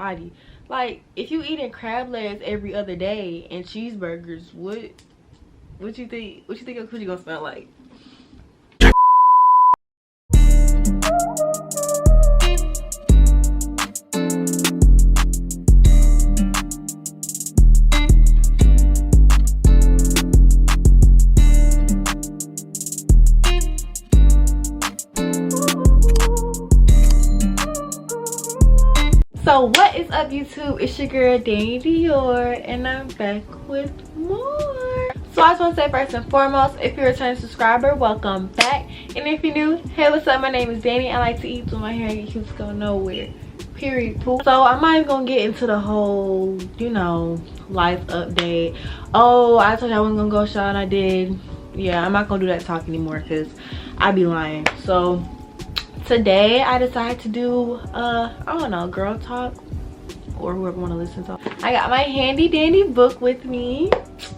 body. Like, if you eating crab legs every other day and cheeseburgers, what you think your coochie gonna smell like? So what is up, YouTube? It's your girl Danny Dior, and I'm back with more. So I just want to say, first and foremost, if you're a returning subscriber, welcome back. And if you're new, hey, what's up? My name is Danny. I like to eat with my hair and keeps going nowhere. Period. Poop. So I'm not even gonna get into the whole, you know, life update. Oh, I told you I wasn't gonna go shower and I did. Yeah, I'm not gonna do that talk anymore because I'd be lying. So today I decided to do I don't know, girl talk, or whoever want to listen to. I got my handy dandy book with me.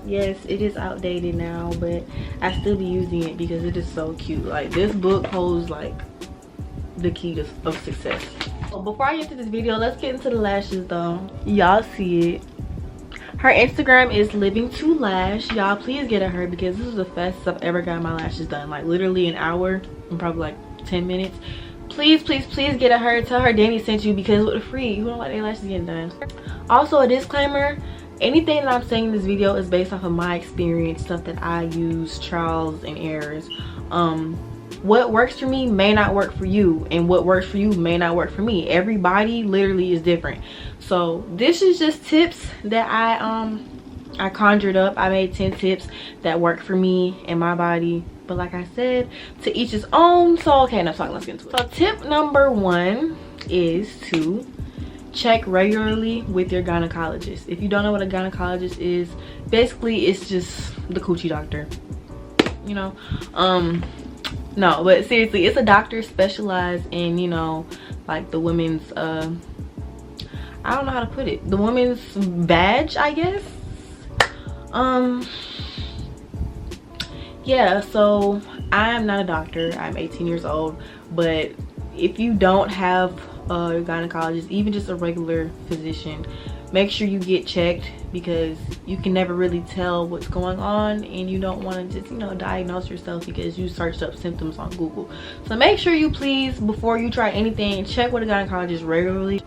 Yes, it is outdated now, but I still be using it because it is so cute. Like, this book holds like the key of success. So before I get to this video, let's get into the lashes though. Y'all see it. Her Instagram is living2lash. Y'all please get at her because this is the fastest I've ever got my lashes done. Like literally an hour and probably like 10 minutes. Please get at her. Tell her Danny sent you, because with the free, you don't like their lashes getting done. Also, a disclaimer, anything that I'm saying in this video is based off of my experience, stuff that I use, trials and errors. What works for me may not work for you, and what works for you may not work for me. Everybody literally is different. So this is just tips that I conjured up. I made 10 tips that work for me and my body. But like I said, to each his own. So okay, enough talking, let's get into it. So tip number 1 is to check regularly with your gynecologist. If you don't know what a gynecologist is, basically it's just the coochie doctor, you know. No, but seriously, it's a doctor specialized in, you know, like the women's I don't know how to put it, the women's badge, I guess. Yeah, so I'm not a doctor. I'm 18 years old, but if you don't have a gynecologist, even just a regular physician, make sure you get checked, because you can never really tell what's going on, and you don't want to just, you know, diagnose yourself because you searched up symptoms on Google. So make sure you please, before you try anything, check with a gynecologist regularly,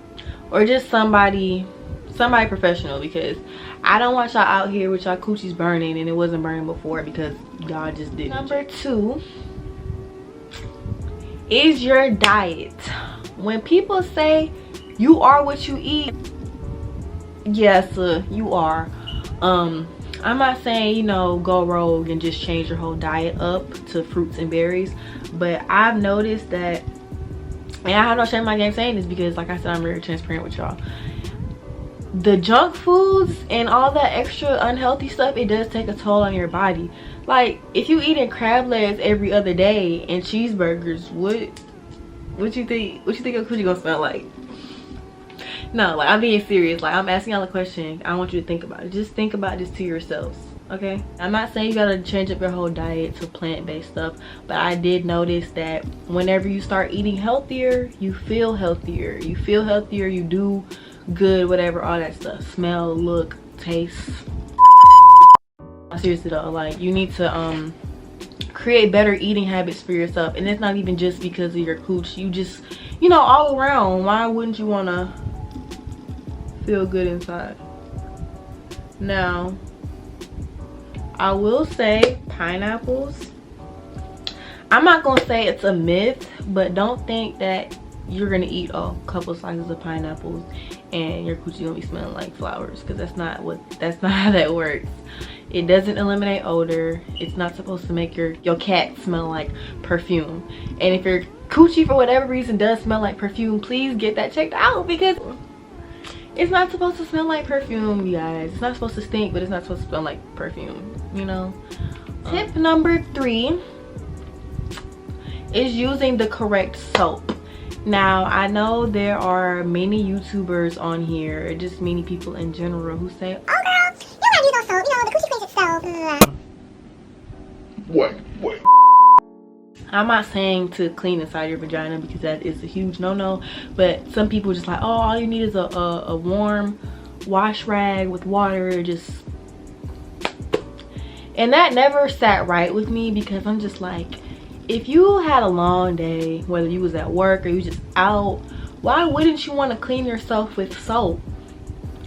or just somebody professional, because I don't want y'all out here with y'all coochies burning and it wasn't burning before because y'all just didn't. Number 2 is your diet. When people say you are what you eat, yes, you are. I'm not saying, you know, go rogue and just change your whole diet up to fruits and berries, but I've noticed that, and I have no shame in my game saying this because, like I said, I'm very transparent with y'all. The junk foods and all that extra unhealthy stuff, it does take a toll on your body. Like, if you eating crab legs every other day and cheeseburgers, what you think your coochie gonna smell like? No, like, I'm being serious. Like, I'm asking y'all a question. I want you to think about it. Just think about this to yourselves, okay? I'm not saying you gotta change up your whole diet to plant-based stuff, but I did notice that whenever you start eating healthier, you feel healthier. You feel healthier, you do good, whatever, all that stuff. Smell, look, taste. Seriously though, like, you need to create better eating habits for yourself, and it's not even just because of your cooch. You just, you know, all around, why wouldn't you want to feel good inside? Now, I will say pineapples, I'm not gonna say it's a myth, but don't think that you're gonna eat a couple slices of pineapples and your coochie gonna be smelling like flowers, because that's not how that works. It doesn't eliminate odor. It's not supposed to make your cat smell like perfume. And if your coochie for whatever reason does smell like perfume, please get that checked out, because it's not supposed to smell like perfume, you guys. It's not supposed to stink, but it's not supposed to smell like perfume, you know. Tip number 3 is using the correct soap. Now, I know there are many YouTubers on here, or just many people in general, who say, oh girl, you gotta use no soap, you know, the coochie cleans itself. What? I'm not saying to clean inside your vagina because that is a huge no-no, but some people just like, oh, all you need is a warm wash rag with water, just, and that never sat right with me, because I'm just like, if you had a long day, whether you was at work or you just out, why wouldn't you want to clean yourself with soap?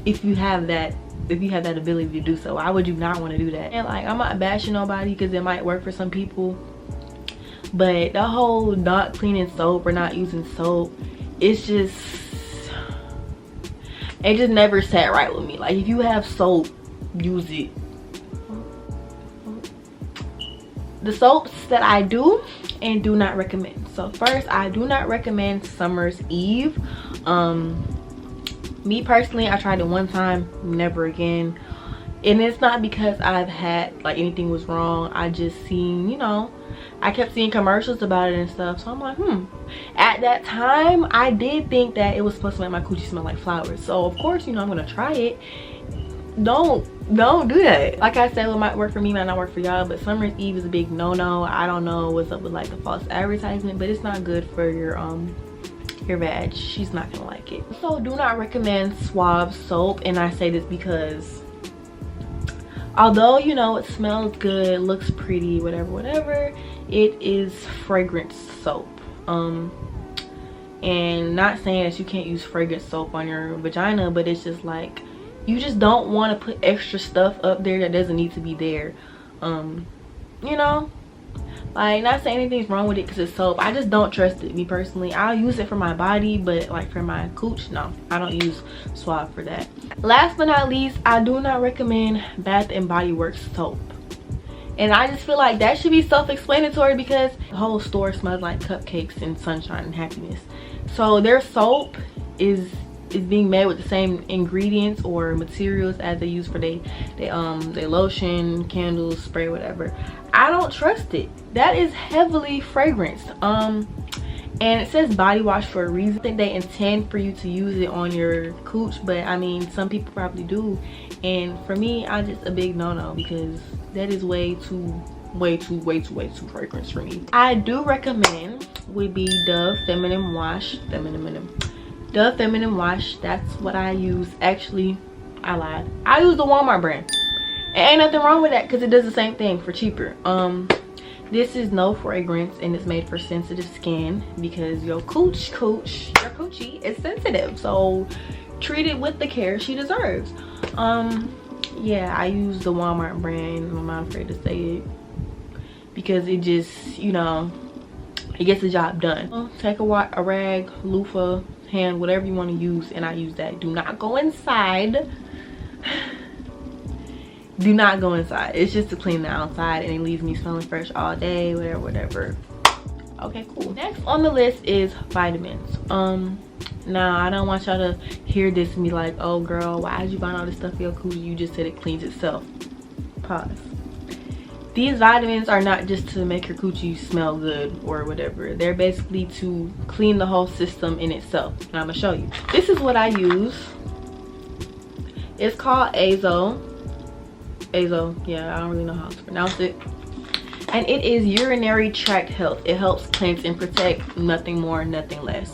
If you have that ability to do so, why would you not want to do that? And like, I'm not bashing nobody because it might work for some people, but the whole not cleaning soap or not using soap, it just never sat right with me. Like, if you have soap, use it. The soaps that I do and do not recommend. So first, I do not recommend Summer's Eve. Me personally, I tried it one time, never again. And it's not because I've had like anything was wrong. I just seen, you know, I kept seeing commercials about it and stuff, so I'm like, at that time I did think that it was supposed to make my coochie smell like flowers, so of course, you know, I'm gonna try it. Don't do that. Like I said, what might work for me might not work for y'all, but Summer's Eve is a big no-no. I don't know what's up with like the false advertisement, but it's not good for your vag. She's not gonna like it. So do not recommend Suave soap, and I say this because although, you know, it smells good, looks pretty, whatever, it is fragrance soap. And not saying that you can't use fragrance soap on your vagina, but it's just like, you just don't want to put extra stuff up there that doesn't need to be there. You know, like, not saying anything's wrong with it because it's soap. I just don't trust it, me personally. I'll use it for my body, but like for my cooch, no, I don't use Suave for that. Last but not least, I do not recommend Bath and Body Works soap. And I just feel like that should be self-explanatory, because the whole store smells like cupcakes and sunshine and happiness. So their soap is being made with the same ingredients or materials as they use for they lotion, candles, spray, whatever. I don't trust it. That is heavily fragranced. And it says body wash for a reason. I think they intend for you to use it on your cooch, but I mean, some people probably do. And for me, I just a big no-no, because that is way too fragrance for me. I do recommend would be Dove Feminine Wash. Dove Feminine Wash, that's what I use. Actually, I lied. I use the Walmart brand. And ain't nothing wrong with that, because it does the same thing for cheaper. This is no fragrance, and it's made for sensitive skin, because your coochie is sensitive. So treat it with the care she deserves. Yeah, I use the Walmart brand. I'm not afraid to say it, because it just, you know, it gets the job done. Take a rag, loofah, hand, whatever you want to use, and I use that. Do not go inside. Do not go inside. It's just to clean the outside, and it leaves me smelling fresh all day, whatever. Okay, cool. Next on the list is vitamins. Now, I don't want y'all to hear this and be like, oh girl, why did you buy all this stuff for your coochie? You just said it cleans itself. Pause. These vitamins are not just to make your coochie smell good or whatever. They're basically to clean the whole system in itself. And I'm gonna show you. This is what I use. It's called Azo, yeah, I don't really know how to pronounce it. And it is urinary tract health. It helps cleanse and protect, nothing more, nothing less.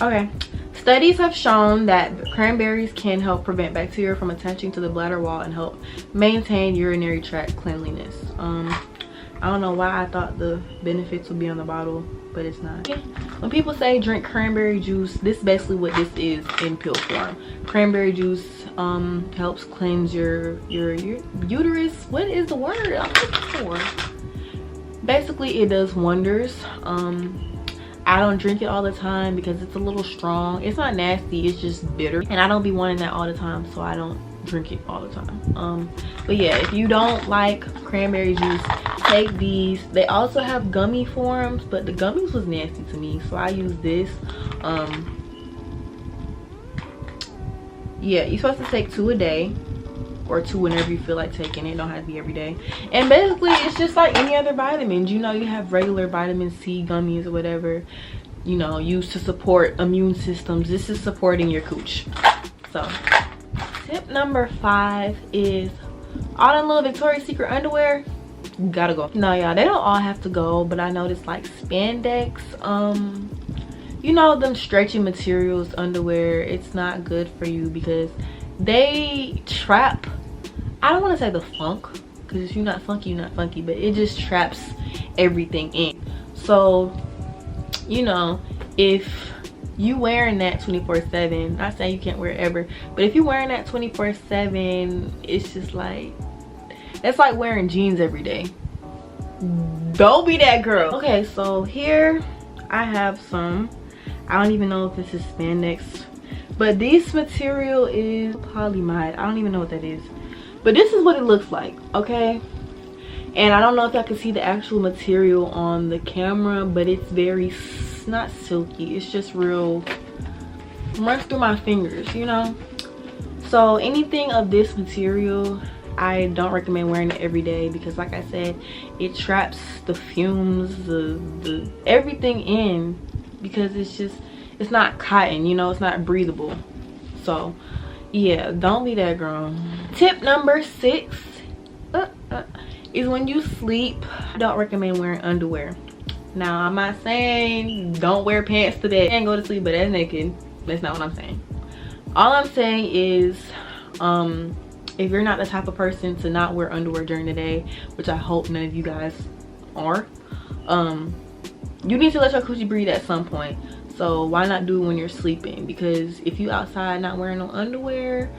Okay, studies have shown that cranberries can help prevent bacteria from attaching to the bladder wall and help maintain urinary tract cleanliness. I don't know why I thought the benefits would be on the bottle, but it's not. When people say drink cranberry juice, this is basically what this is in pill form. Cranberry juice helps cleanse your uterus. What is the word I'm looking for? Basically, it does wonders. I don't drink it all the time because it's a little strong. It's not nasty, it's just bitter, and I don't be wanting that all the time, so I don't drink it all the time. But yeah, if you don't like cranberry juice, take these. They also have gummy forms, but the gummies was nasty to me, so I use this. Yeah, you're supposed to take 2 a day, or 2 whenever you feel like taking it. Don't have to be every day. And basically, it's just like any other vitamins. You know, you have regular vitamin C gummies or whatever, you know, used to support immune systems. This is supporting your cooch. So tip number 5 is all them little Victoria's Secret underwear, gotta go. No, y'all, they don't all have to go, but I noticed like spandex, you know, them stretchy materials underwear, it's not good for you because they trap, I don't want to say the funk, because if you're not funky, you're not funky, but it just traps everything in. So, you know, if you wearing that 24/7, not saying you can't wear it ever, but if you're wearing that 24/7, it's just like, it's like wearing jeans every day. Don't be that girl. Okay, so here I have some, I don't even know if this is spandex, but this material is polyamide. I don't even know what that is, but this is what it looks like, okay? And I don't know if I can see the actual material on the camera, but it's very, not silky, it's just real, runs through my fingers, you know? So anything of this material, I don't recommend wearing it every day because like I said, it traps the fumes, the everything in, because it's just, it's not cotton, you know, it's not breathable. So yeah, don't be that girl. Tip number 6 is when you sleep, I don't recommend wearing underwear. Now, I'm not saying don't wear pants to bed and go to sleep but ass naked. That's not what I'm saying. All I'm saying is if you're not the type of person to not wear underwear during the day, which I hope none of you guys are, you need to let your coochie breathe at some point. So why not do it when you're sleeping? Because if you outside not wearing no underwear,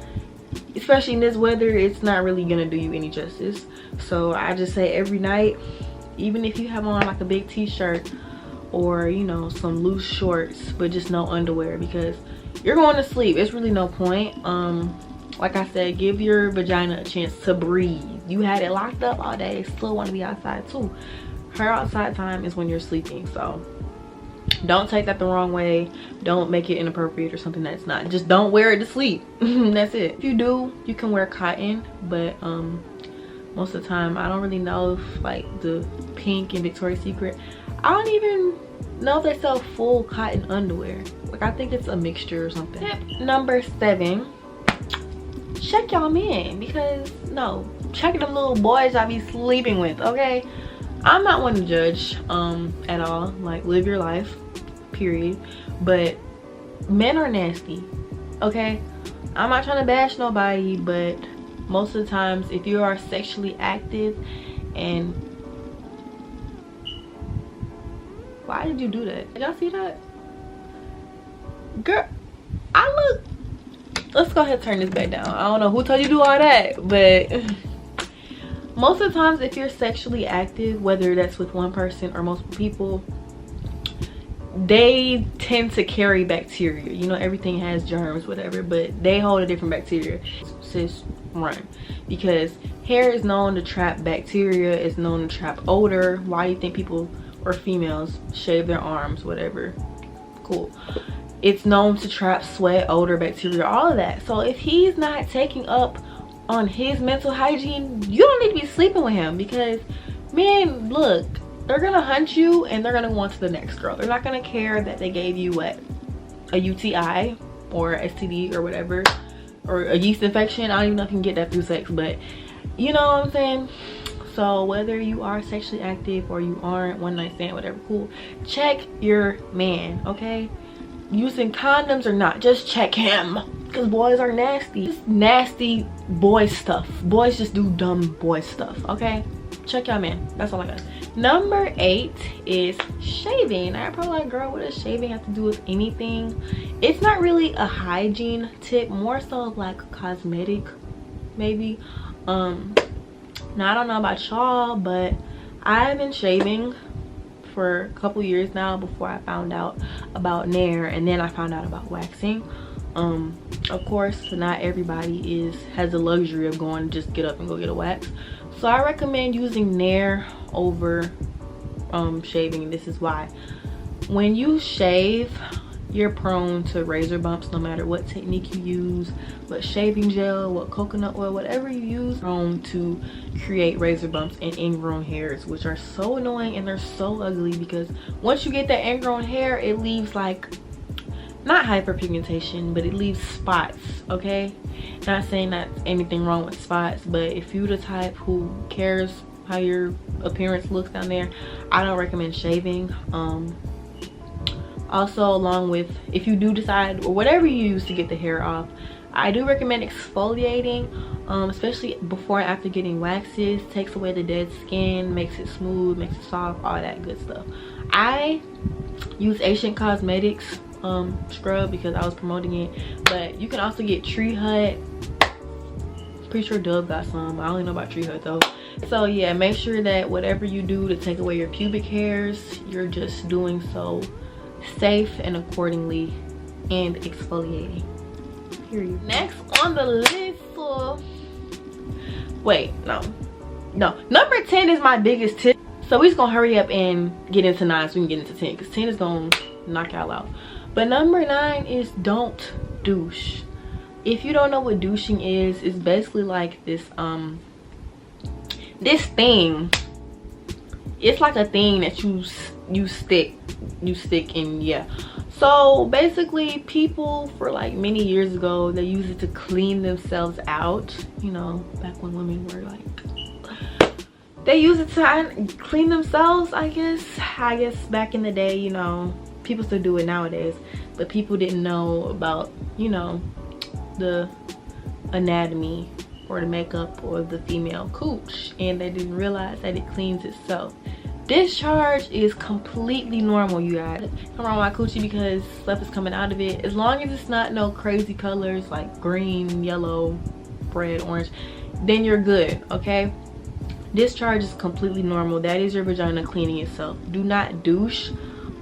especially in this weather, it's not really gonna do you any justice. So I just say every night, even if you have on like a big t-shirt or, you know, some loose shorts, but just no underwear, because you're going to sleep. It's really no point. Like I said, give your vagina a chance to breathe. You had it locked up all day, still want to be outside too. Her outside time is when you're sleeping. So don't take that the wrong way. Don't make it inappropriate or something that's not. Just don't wear it to sleep. That's it. If you do, you can wear cotton, but most of the time I don't really know if like the Pink and Victoria's Secret, I don't even know if they sell full cotton underwear. Like I think it's a mixture or something. Tip number 7, check y'all men, because no, check them little boys I be sleeping with, okay? I'm not one to judge at all, like live your life, period, but men are nasty, okay? I'm not trying to bash nobody, but most of the times if you are sexually active, and why did you do that? Did y'all see that? Girl, let's go ahead and turn this back down. I don't know who told you to do all that, but most of the times if you're sexually active, whether that's with one person or multiple people, they tend to carry bacteria. You know, everything has germs, whatever, but they hold a different bacteria. Sis, run, because hair is known to trap bacteria, it's known to trap odor. Why do you think people or females shave their arms, whatever? Cool. It's known to trap sweat, odor, bacteria, all of that. So if he's not taking up on his mental hygiene, you don't need to be sleeping with him, because men, look, they're gonna hunt you and they're gonna go on to the next girl. They're not gonna care that they gave you what, a UTI or STD or whatever, or a yeast infection. I don't even know if you can get that through sex, but you know what I'm saying. So whether you are sexually active or you aren't, one night stand, whatever, cool, check your man, okay? Using condoms or not, just check him, because boys are nasty. Just nasty boy stuff. Boys just do dumb boy stuff, okay? Check y'all man. That's all I got. Number 8 is shaving. I probably like, girl, what does shaving have to do with anything? It's not really a hygiene tip, more so of like cosmetic, maybe. Now I don't know about y'all, but I've been shaving for a couple years now before I found out about Nair, and then I found out about waxing. Of course, not everybody has the luxury of going to just get up and go get a wax. So I recommend using Nair over shaving. This is why. When you shave, you're prone to razor bumps no matter what technique you use, what shaving gel, what coconut oil, whatever you use, prone to create razor bumps and ingrown hairs, which are so annoying and they're so ugly, because once you get that ingrown hair, it leaves like, not hyperpigmentation, but it leaves spots, okay? Not saying that's anything wrong with spots, but if you're the type who cares how your appearance looks down there. I don't recommend shaving. Also, along with, if you do decide, or whatever you use to get the hair off, I do recommend exfoliating, especially before and after getting waxes. Takes away the dead skin, makes it smooth, makes it soft, all that good stuff. I use Asian Cosmetics scrub because I was promoting it, but you can also get Tree Hut. Pretty sure Dove got some. I only know about Tree Hut though. So yeah, make sure that whatever you do to take away your pubic hairs, you're just doing so safe and accordingly, and exfoliating. Period. Next on the list, number 10 is my biggest tip. So we're just gonna hurry up and get into 9 so we can get into 10, because 10 is gonna knock y'all out. But number 9 is don't douche. If you don't know what douching is, it's basically like this this thing. It's like a thing that you stick in, yeah. So basically, people for like many years ago, they used it to clean themselves out. You know, back when women were like, they used it to clean themselves, I guess back in the day. You know, people still do it nowadays, but people didn't know about, you know, the anatomy or the makeup or the female cooch, and they didn't realize that it cleans itself. Discharge is completely normal, you guys. Come around my coochie because stuff is coming out of it. As long as it's not no crazy colors like green, yellow, red, orange, then you're good, okay? Discharge is completely normal. That is your vagina cleaning itself. Do not douche.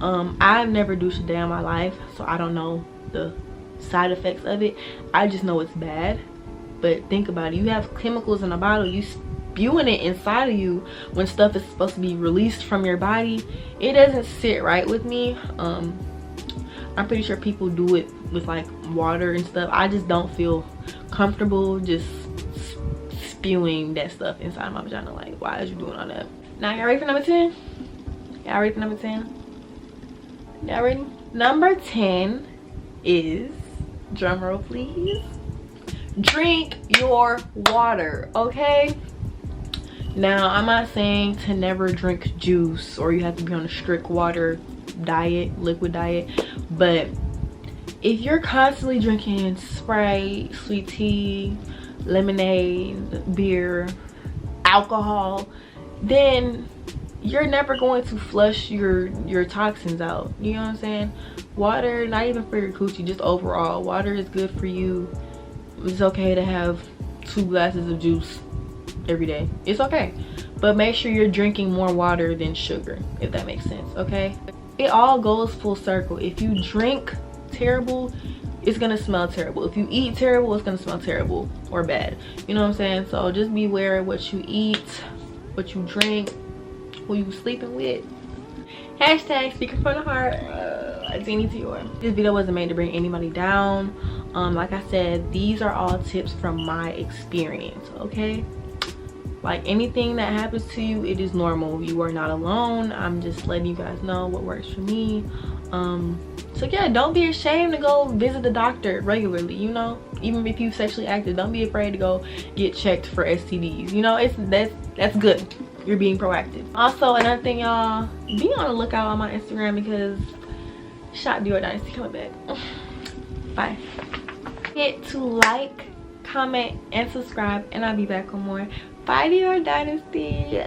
I've never douched a day in my life, so I don't know the side effects of it. I just know it's bad. But think about it. You have chemicals in a bottle. You spewing it inside of you when stuff is supposed to be released from your body. It doesn't sit right with me. I'm pretty sure people do it with like water and stuff. I just don't feel comfortable just spewing that stuff inside my vagina. Like, why is you doing all that? Now, y'all ready for number 10? Y'all ready for number 10? Y'all ready? Number 10 is, drum roll please, drink your water, okay? Now, I'm not saying to never drink juice or you have to be on a strict water diet, liquid diet, but if you're constantly drinking Sprite, sweet tea, lemonade, beer, alcohol, then you're never going to flush your toxins out. You know what I'm saying? Water, not even for your coochie, just overall, water is good for you. It's okay to have 2 glasses of juice every day. It's okay, but make sure you're drinking more water than sugar, if that makes sense, okay? It all goes full circle. If you drink terrible, it's gonna smell terrible. If you eat terrible, it's gonna smell terrible or bad. You know what I'm saying? So just be aware of what you eat, what you drink, who you sleeping with. Hashtag speaking from the heart. Dior. This video wasn't made to bring anybody down. Like I said, these are all tips from my experience, okay? Like, anything that happens to you, it is normal. You are not alone. I'm just letting you guys know what works for me. So yeah, don't be ashamed to go visit the doctor regularly, you know? Even if you're sexually active, don't be afraid to go get checked for STDs. You know, that's good. You're being proactive. Also, another thing, y'all, be on the lookout on my Instagram because Shop Dior Dynasty coming back. Bye. Hit to like, comment, and subscribe, and I'll be back with more. Bye, Dior Dynasty.